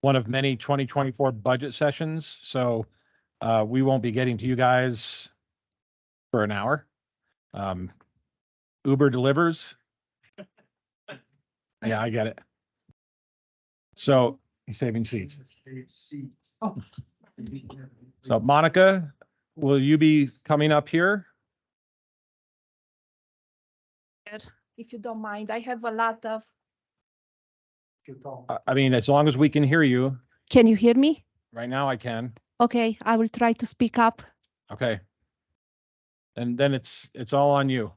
one of many 2024 budget sessions, so we won't be getting to you guys for an hour. Uber delivers. Yeah, I get it. So he's saving seats. So Monica, will you be coming up here? If you don't mind, I have a lot of. I mean, as long as we can hear you. Can you hear me? Right now I can. Okay, I will try to speak up. Okay. And then it's all on you.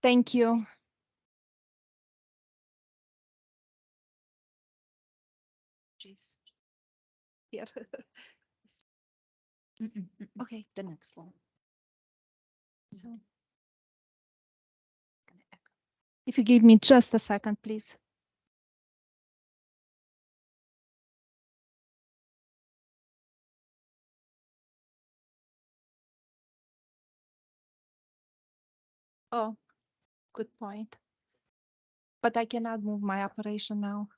Thank you. Jeez. Here. Okay, The next one. so. If you give me just a second, please. Oh, good point. But I cannot move my operation now.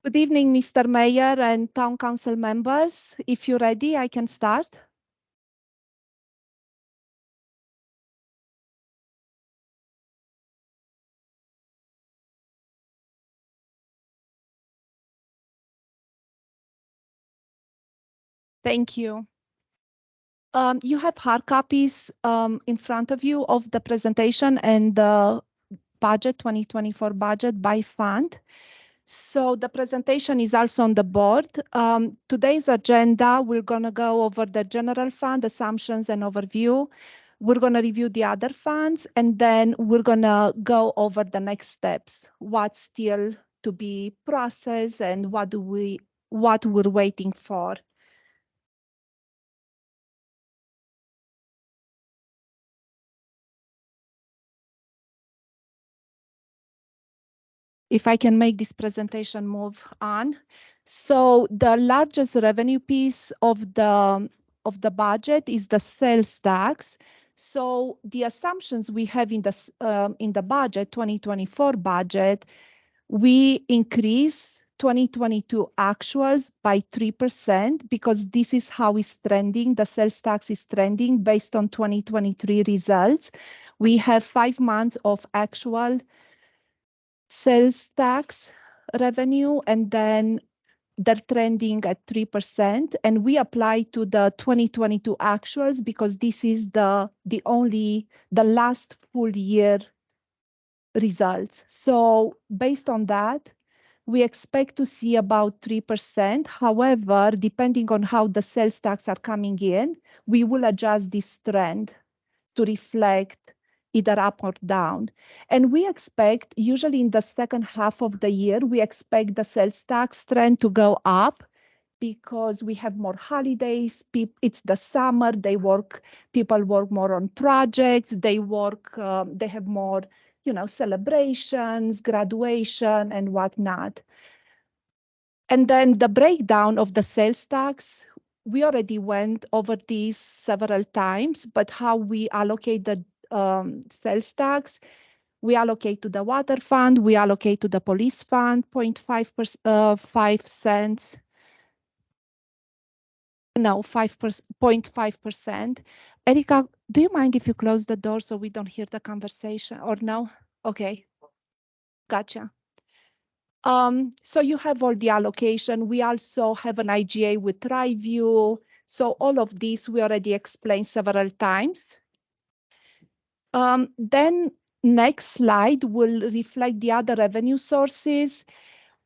Good evening, Mr. Mayor and Town Council members. If you're ready, I can start. Thank you. You have hard copies in front of you of the presentation and the budget 2024 budget by fund. So the presentation is also on the board. Today's agenda, we're going to go over the general fund assumptions and overview. We're going to review the other funds, and then we're going to go over the next steps, what's still to be processed and what we're waiting for. If I can make this presentation move on. So the largest revenue piece of the budget is the sales tax. So the assumptions we have in the budget, 2024 budget, we increase 2022 actuals by 3% because this is how it's trending. The sales tax is trending based on 2023 results. We have 5 months of actual sales tax revenue, and then they're trending at 3%, and we apply to the 2022 actuals because this is the last full year results. So based on that, we expect to see about 3%. However, depending on how the sales tax are coming in, we will adjust this trend to reflect either up or down. And we expect, usually in the second half of the year, we expect the sales tax trend to go up because we have more holidays. It's the summer, people work more on projects, they have more, celebrations, graduation and whatnot. And then the breakdown of the sales tax, we already went over this several times, but how we allocate the sales tax, we allocate to the water fund, we allocate to the police fund 5 cents. No, 0.5%. Erica, do you mind if you close the door so we don't hear the conversation, or no? Okay, gotcha. So you have all the allocation. We also have an IGA with TriView. So all of this we already explained several times. Then next slide will reflect the other revenue sources.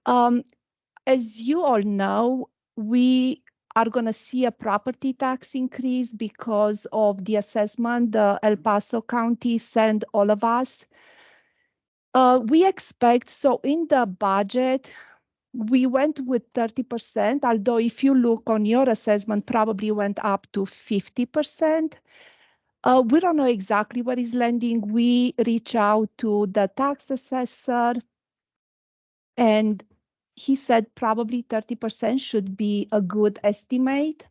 As you all know, we are going to see a property tax increase because of the assessment the El Paso County sent all of us. We expect, so in the budget, we went with 30%, although if you look on your assessment, probably went up to 50%. We don't know exactly what is landing. We reach out to the tax assessor, and he said probably 30% should be a good estimate.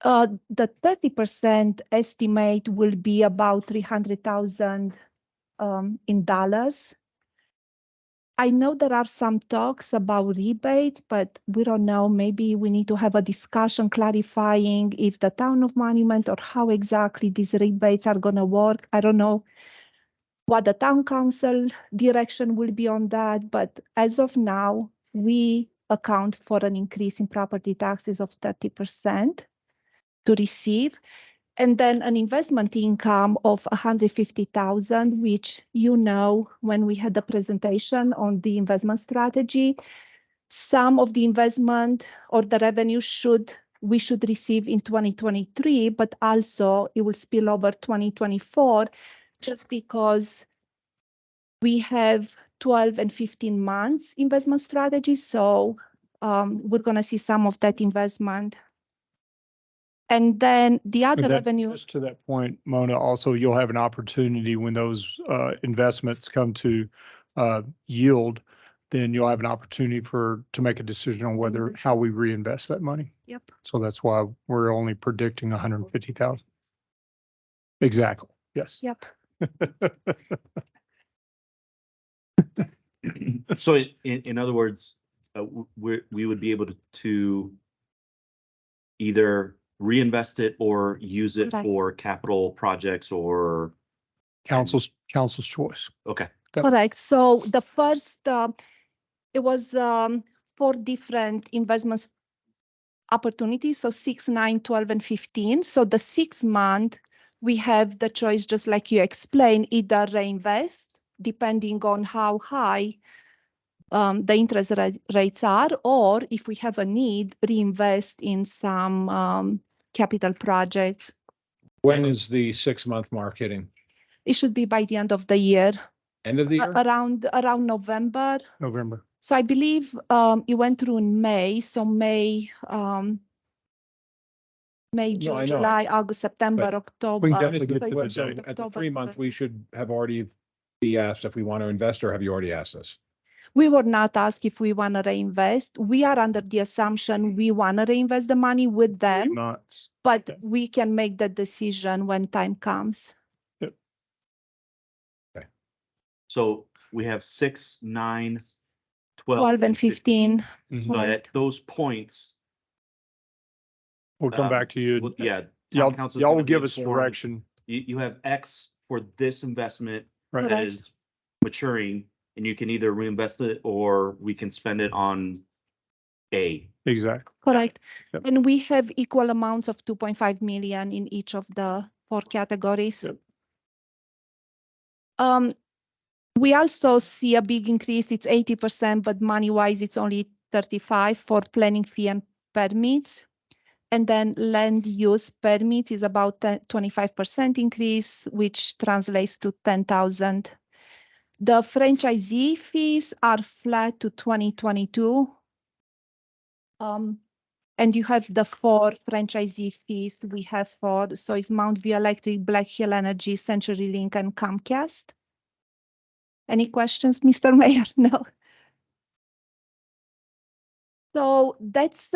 The 30% estimate will be about 300,000 in dollars. I know there are some talks about rebates, but we don't know. Maybe we need to have a discussion clarifying if the town of Monument or how exactly these rebates are going to work. I don't know what the town council direction will be on that, but as of now, we account for an increase in property taxes of 30% to receive. And then an investment income of 150,000, which, you know, when we had the presentation on the investment strategy, some of the investment or the revenue we should receive in 2023, but also it will spill over 2024 just because we have 12 and 15 months investment strategy. So we're going to see some of that investment. And then the other revenue. Just to that point, Mona, also you'll have an opportunity when those investments come to yield, then you'll have an opportunity to make a decision on whether, how we reinvest that money. Yep. So that's why we're only predicting 150,000. Exactly. Yes. Yep. So in other words, we would be able to either reinvest it or use it Correct. for capital projects or. Council's choice. Okay. Correct. So the first, it was 4 different investment opportunities. So 6, 9, 12, and 15. So the 6 month, we have the choice, just like you explained, either reinvest, depending on how high the interest rates are, or if we have a need, reinvest in some capital projects. When is the 6-month mark hitting? It should be by the end of the year, End of the year? around November. November. So I believe it went through in May. So May, No, June, I know. July, August, September, We can October. definitely get to But that. at the 3-month, we should have already be asked if we want to invest, or have you already asked us? We were not asked if we want to reinvest. We are under the assumption we want to reinvest the money with them, Months. but Okay. we can make the decision when time comes. So we have 6, 9, 12 and 15. Mhm. So at those points. We'll come back to you. Yeah. Y'all, town council's y'all gonna will be give us informed. direction. You have X for this investment Right. that Correct. is maturing, and you can either reinvest it or we can spend it on A. Exactly. Correct. Yep. And we have equal amounts of 2.5 million in each of the 4 categories. Yep. We also see a big increase. It's 80%, but money-wise, it's only 35 for planning fee and permits. And then land use permits is about 25% increase, which translates to 10,000. The franchisee fees are flat to 2022. And you have the 4 franchisee fees we have so it's Mount View Electric, Black Hill Energy, CenturyLink, and Comcast. Any questions, Mr. Mayor? No. So that's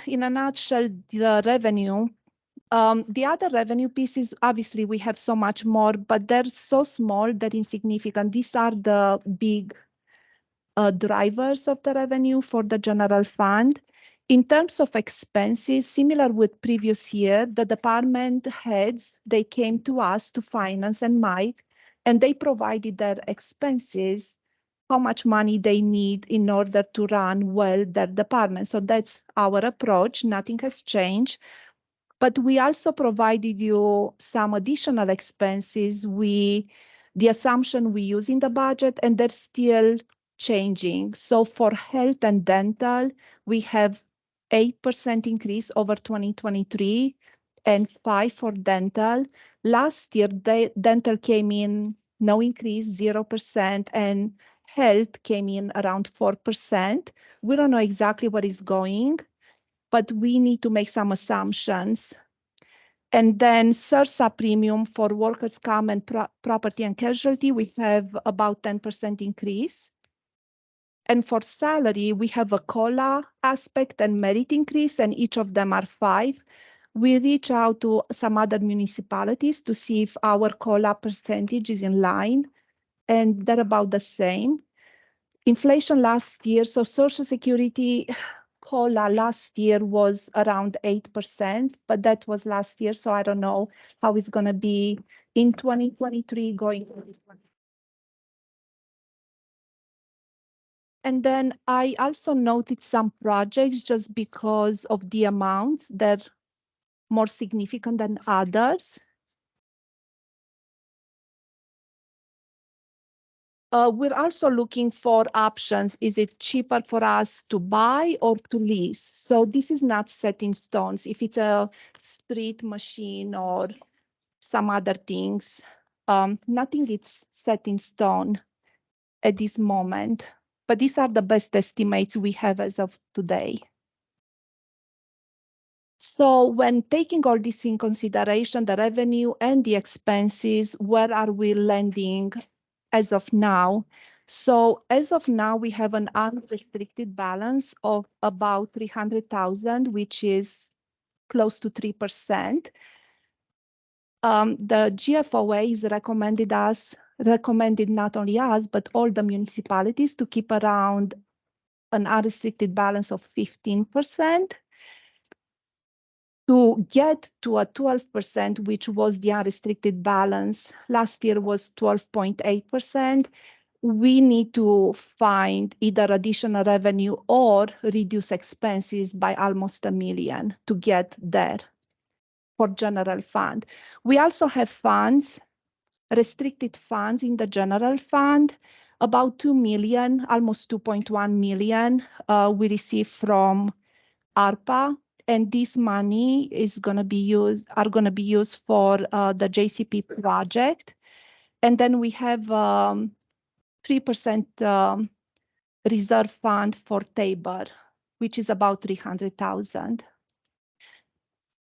in a nutshell the revenue. The other revenue pieces, obviously we have so much more, but they're so small, they're insignificant. These are the big drivers of the revenue for the general fund. In terms of expenses, similar with previous year, the department heads, they came to us, to finance and Mike, and they provided their expenses, how much money they need in order to run well their department. So that's our approach. Nothing has changed. But we also provided you some additional expenses. The assumption we use in the budget, and they're still changing. So for health and dental, we have 8% increase over 2023 and 5% for dental. Last year, dental came in no increase, 0%, and health came in around 4%. We don't know exactly what is going, but we need to make some assumptions. And then CERSA premium for workers' comp and property and casualty, we have about 10% increase. And for salary, we have a COLA aspect and merit increase, and each of them are 5. We reach out to some other municipalities to see if our COLA percentage is in line, and they're about the same. Inflation last year, so Social Security COLA last year was around 8%, but that was last year, so I don't know how it's going to be in 2023 going forward. And then I also noted some projects just because of the amounts that are more significant than others. We're also looking for options. Is it cheaper for us to buy or to lease? So this is not set in stones. If it's a street machine or some other things, nothing is set in stone at this moment. But these are the best estimates we have as of today. So when taking all this in consideration, the revenue and the expenses, where are we landing as of now? So as of now, we have an unrestricted balance of about 300,000, which is close to 3%. The GFOA is recommended not only us, but all the municipalities to keep around an unrestricted balance of 15%. To get to a 12%, which was the unrestricted balance, last year was 12.8%, we need to find either additional revenue or reduce expenses by almost $1 million to get there for general fund. We also have funds, restricted funds in the general fund, about 2 million, almost 2.1 million we receive from ARPA. And this money is going to be used for the JCP project. And then we have 3% reserve fund for Tabor, which is about 300,000.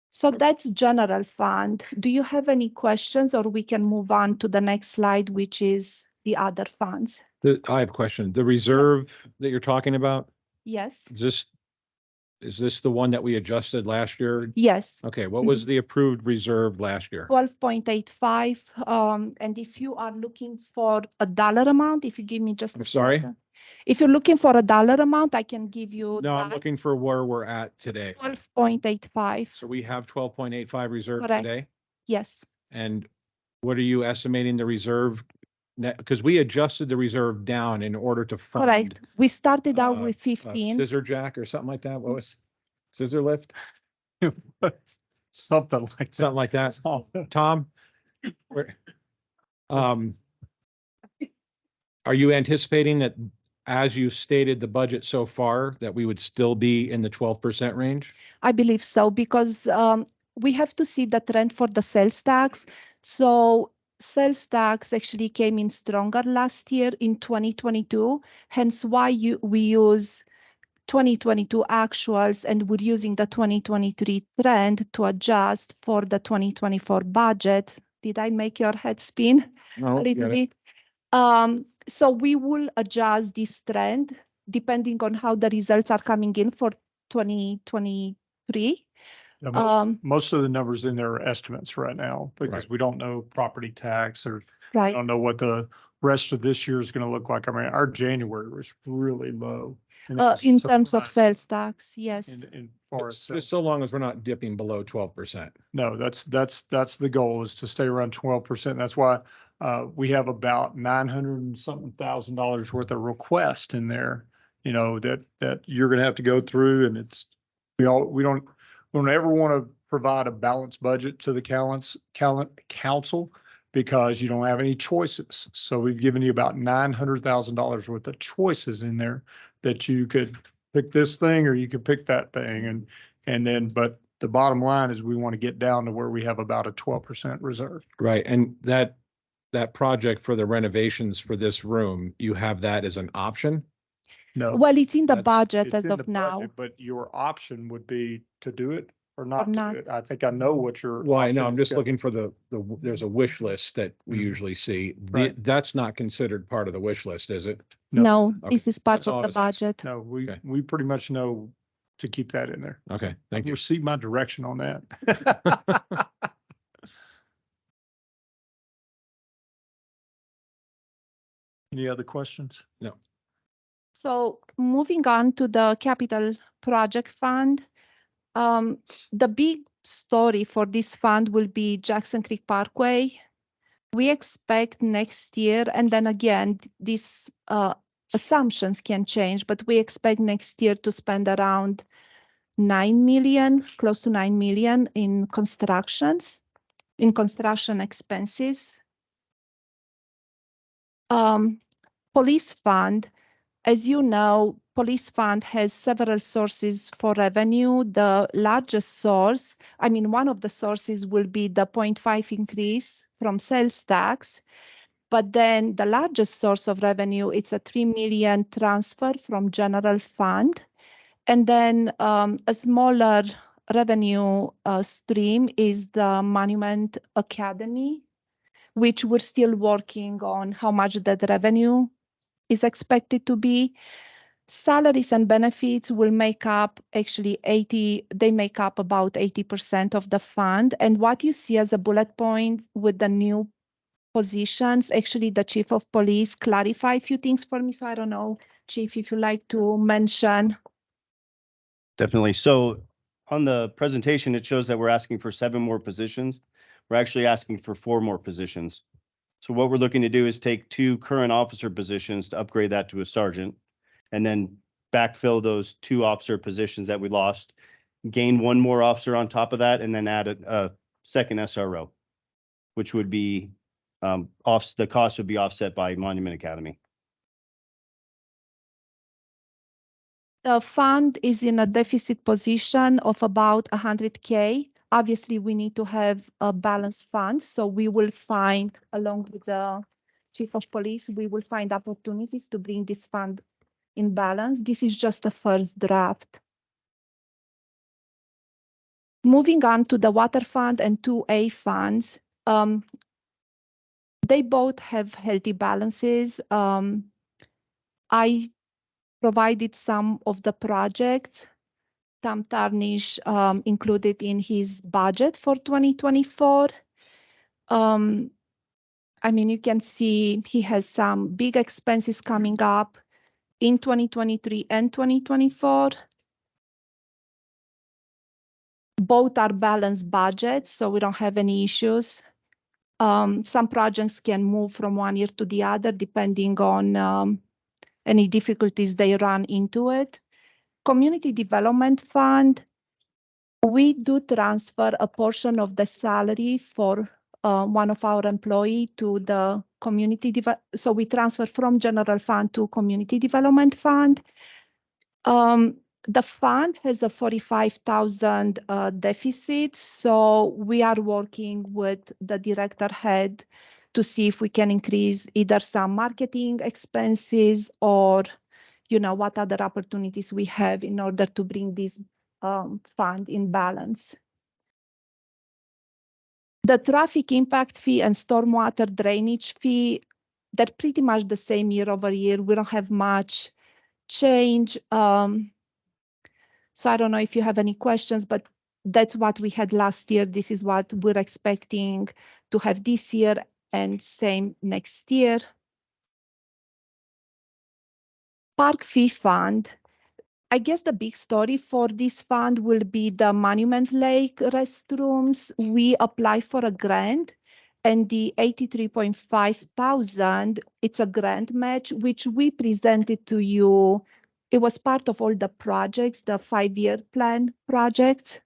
So that's general fund. Do you have any questions, or we can move on to the next slide, which is the other funds? I have a question. The reserve that you're talking about, Yes. is this the one that we adjusted last year? Yes. Okay, what was the approved reserve last year? 12.85. And if you are looking for a dollar amount, if you give me just I'm sorry? second. If you're looking for a dollar amount, I can give you No, I'm that. looking for where we're at today. 12.85. So we have 12.85 reserve Correct. today? Yes. And what are you estimating the reserve net? Because we adjusted the reserve down in order to fund. Correct. We started out with a 15. Scissor jack or something like that. What was scissor lift? Something like that. Something like that. Tom? where- Um, are you anticipating that, as you stated the budget so far, that we would still be in the 12% range? I believe so, because we have to see the trend for the sales tax. So sales tax actually came in stronger last year in 2022, hence why we use 2022 actuals, and we're using the 2023 trend to adjust for the 2024 budget. Did I make your head spin No, a little got it. bit? So we will adjust this trend depending on how the results are coming in for 2023. Most of the numbers in there are estimates right now because Right. we don't know property tax or Right. don't know what the rest of this year is going to look like. I mean, our January was really low. and it was In terms of surprising sales tax, yes. In far as Just so long as we're not dipping below 12%. No, that's the goal, is to stay around 12%. That's why we have about 900 and something $1,000 worth of request in there, you know, that you're gonna have to go through, and we don't ever want to provide a balanced budget to the council because you don't have any choices. So we've given you about $900,000 worth of choices in there that you could pick this thing or you could pick that thing, and then, but the bottom line is we want to get down to where we have about a 12% reserve. Right, and that project for the renovations for this room, you have that as an option? No. Well, it's in the that's- budget it's as in of the now. budget, But your option would be to do it or not? not. I think I know what you're. Well, I know, I'm just offering. looking for there's a wish list that we Mhm. usually see. Right. That's not considered part of the wish list, is it? No. No, Okay. this is part That's all of I the was asking. budget. No, Okay. we pretty much know to keep that in there. Okay, thank you. Receive my direction on that. Any other questions? So moving on to the capital project fund, the big story for this fund will be Jackson Creek Parkway. We expect next year, and then again, these assumptions can change, but we expect next year to spend around 9 million, close to 9 million in construction expenses. Police fund, as you know, police fund has several sources for revenue. The largest source, one of the sources will be the 0.5 increase from sales tax. But then the largest source of revenue, it's a 3 million transfer from general fund. And then a smaller revenue stream is the Monument Academy, which we're still working on how much that revenue is expected to be. Salaries and benefits will make up they make up about 80% of the fund. And what you see as a bullet point with the new positions, actually the chief of police clarify a few things for me. So I don't know, Chief, if you like to mention. Definitely. So on the presentation, it shows that we're asking for 7 more positions. We're actually asking for 4 more positions. So what we're looking to do is take 2 current officer positions to upgrade that to a sergeant, and then backfill those 2 officer positions that we lost, gain 1 more officer on top of that, and then add a second SRO, which would be the cost would be offset by Monument Academy. The fund is in a deficit position of about 100K. Obviously, we need to have a balanced fund. So we will find, along with the chief of police, we will find opportunities to bring this fund in balance. This is just a first draft. Moving on to the water fund and 2A funds. They both have healthy balances. I provided some of the projects Tom Tarnish included in his budget for 2024. You can see he has some big expenses coming up in 2023 and 2024. Both are balanced budgets, so we don't have any issues. Some projects can move from one year to the other depending on any difficulties they run into it. Community Development Fund, we do transfer a portion of the salary for one of our employees to the community. So we transfer from general fund to community development fund. The fund has a 45,000 deficit. So we are working with the director head to see if we can increase either some marketing expenses or, what other opportunities we have in order to bring this fund in balance. The traffic impact fee and stormwater drainage fee, they're pretty much the same year over year. We don't have much change. So I don't know if you have any questions, but that's what we had last year. This is what we're expecting to have this year and same next year. Park fee fund. I guess the big story for this fund will be the Monument Lake restrooms. We apply for a grant and the 83.5 thousand, it's a grant match, which we presented to you. It was part of all the projects, the 5-year plan projects.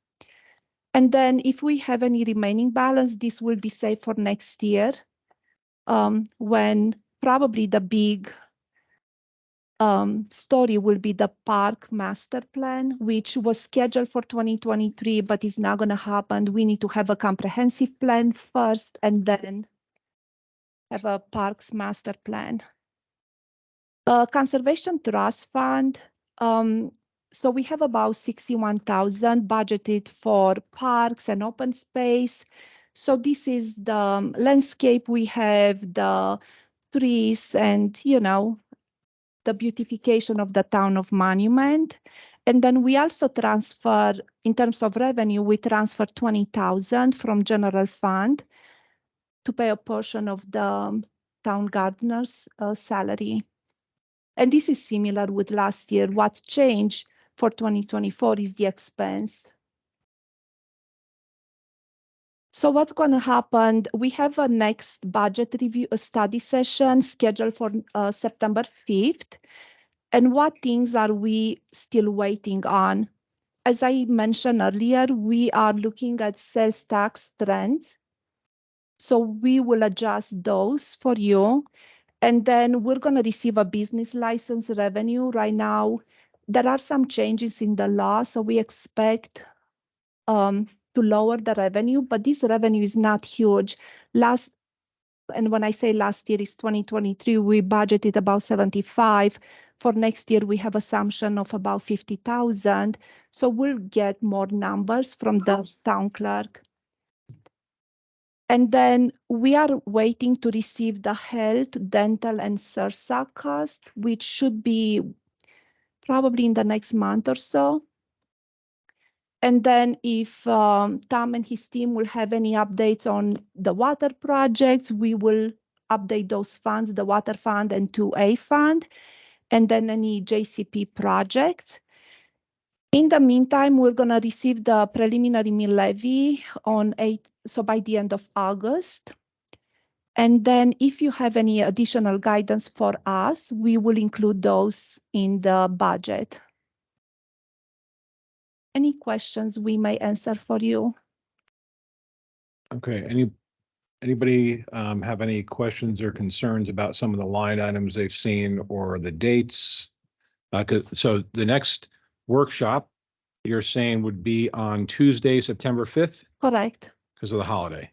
And then if we have any remaining balance, this will be saved for next year, when probably the big story will be the park master plan, which was scheduled for 2023, but is not going to happen. We need to have a comprehensive plan first and then have a parks master plan. Conservation Trust Fund. So we have about 61,000 budgeted for parks and open space. So this is the landscape we have, the trees and, the beautification of the town of Monument. And then we also transfer, in terms of revenue, we transfer 20,000 from general fund to pay a portion of the town gardener's salary. And this is similar with last year. What changed for 2024 is the expense. So what's going to happen? We have a next budget review, a study session scheduled for September 5th. And what things are we still waiting on? As I mentioned earlier, we are looking at sales tax trends. So we will adjust those for you. And then we're going to receive a business license revenue. Right now, there are some changes in the law, so we expect to lower the revenue, but this revenue is not huge. And when I say last year is 2023, we budgeted about 75. For next year, we have assumption of about 50,000. So we'll get more numbers from the town clerk. And then we are waiting to receive the health, dental, and SURSA cost, which should be probably in the next month or so. And then if Tom and his team will have any updates on the water projects, we will update those funds, the water fund and 2A fund, and then any JCP projects. In the meantime, we're going to receive the preliminary mill levy on by the end of August. And then if you have any additional guidance for us, we will include those in the budget. Any questions we may answer for you? Okay, anybody have any questions or concerns about some of the line items they've seen or the dates? So the next workshop you're saying would be on Tuesday, September 5th, Correct. because of the holiday.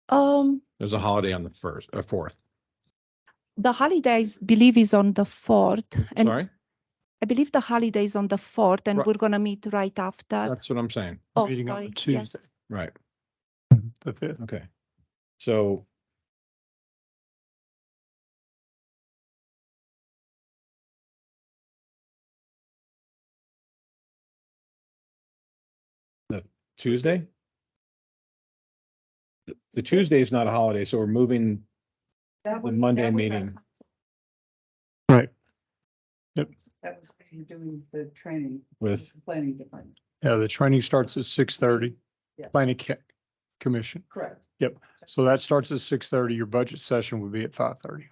There's a holiday on the 4th. The holidays, believe, is on the 4th. And Sorry, I believe the holiday is on the 4th, and Right. we're going to meet right after. that's what I'm saying. Oh, Meeting on the sorry. Tuesday. Yes. Right, The 5th. okay. So the Tuesday? The Tuesday is not a holiday, so we're moving That the was- Monday that was meeting. Right. That was you doing the training. With- the Planning department, Yeah, the training starts at 6:30. Yeah. Planning Commission. correct. So that starts at 6:30. Your budget session would be at 5:30.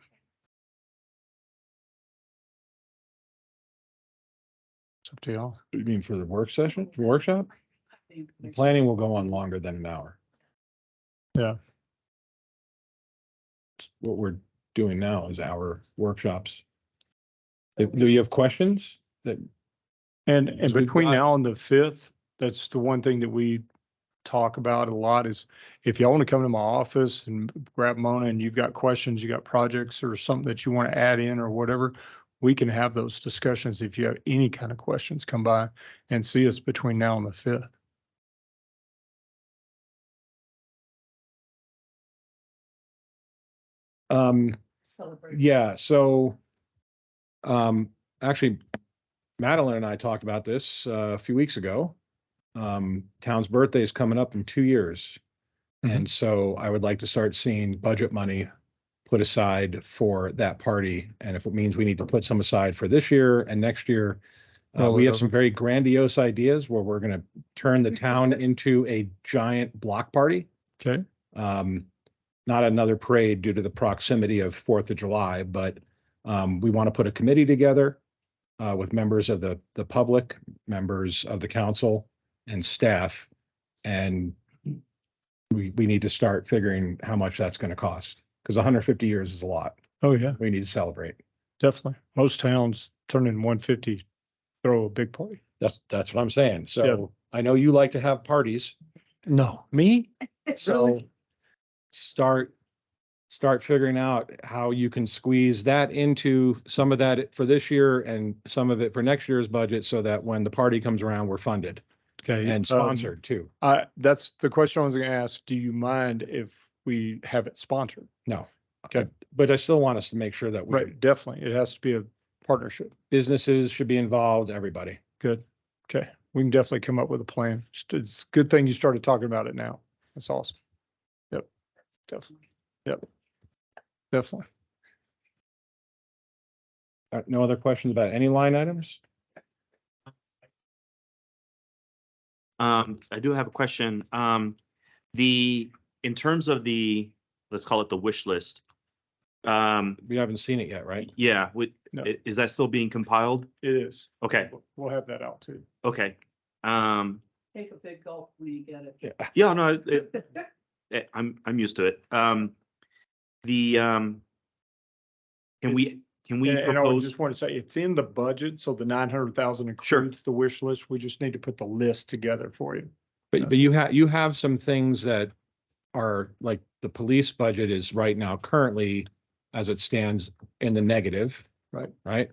It's up to y'all. You mean for the workshop? The planning will go on longer than an hour. Yeah. What we're doing now is our workshops. Do you have questions? And So we've between got- now and the 5th, that's the one thing that we talk about a lot is if y'all want to come to my office and grab Mona and you've got questions, you got projects or something that you want to add in or whatever, we can have those discussions. If you have any kind of questions, come by and see us between now and the 5th. Celebrate. Yeah, so actually Madeline and I talked about this a few weeks ago. Town's birthday is coming up in 2 years. And so I would like to start seeing budget money put aside for that party. And if it means we need to put some aside for this year and next year, Roll we it have some over. very grandiose ideas where we're going to turn the town into a giant block party. Okay. Not another parade due to the proximity of 4th of July, but we want to put a committee together with members of the public, members of the council and staff. And we need to start figuring how much that's going to cost, because 150 years is a lot. Oh, yeah, We need to celebrate. definitely. Most towns turn in 150, throw a big party. That's what I'm saying. So I know you like to have parties, No, me? so start start figuring out how you can squeeze that into some of that for this year and some of it for next year's budget so that when the party comes around, we're funded Okay. and sponsored too. That's the question I was gonna ask. Do you mind if we have it sponsored? No. Okay. But I still want us to make sure that we, Right, definitely. It has to be a partnership. businesses should be involved, everybody. Good. Okay, we can definitely come up with a plan. It's a good thing you started talking about it now. That's awesome. Yep, definitely. Yep, definitely. No other questions about any line items? I do have a question. In terms of let's call it the wish list. We haven't seen it yet, right? Yeah, No. is that still being compiled? It is. Okay, We'll have that out too. okay. Take a big gulp when you get it. Yeah. Yeah, no, I'm used to it. Can we And I propose? just want to say, it's in the budget, so the 900,000 Sure. includes the wish list. We just need to put the list together for you. But you have some things that are like the police budget is right now currently as it stands in the negative. Right. Right?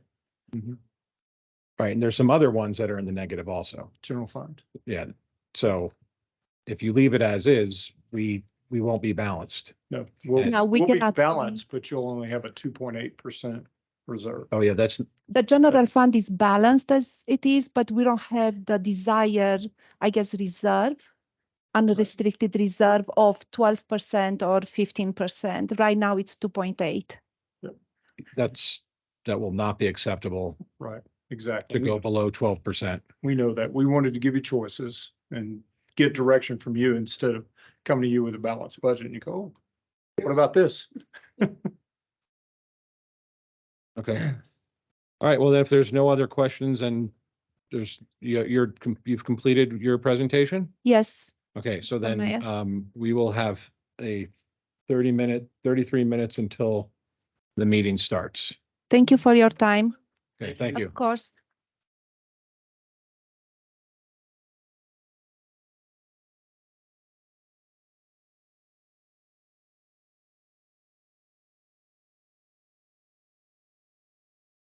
Mhm. Right. And there's some other ones that are in the negative also. General fund. Yeah. So if you leave it as is, we won't be balanced. No. No, we we'll be cannot say. balanced, but you'll only have a 2.8% reserve. Oh, yeah, that's, The general fund is balanced as it is, but we don't have the desired, I guess, reserve, unrestricted reserve of 12% or 15%. Right now it's 2.8. that will not be acceptable Right, to exactly. go below 12%. We know that. We wanted to give you choices and get direction from you instead of coming to you with a balanced budget and you go, "Oh, what about this?" Okay. All right. Well, then if there's no other questions and you've completed your presentation? Yes, Okay, so Mayor. then we will have a 33 minutes until the meeting starts. thank you for your time. Okay, thank you. Of course.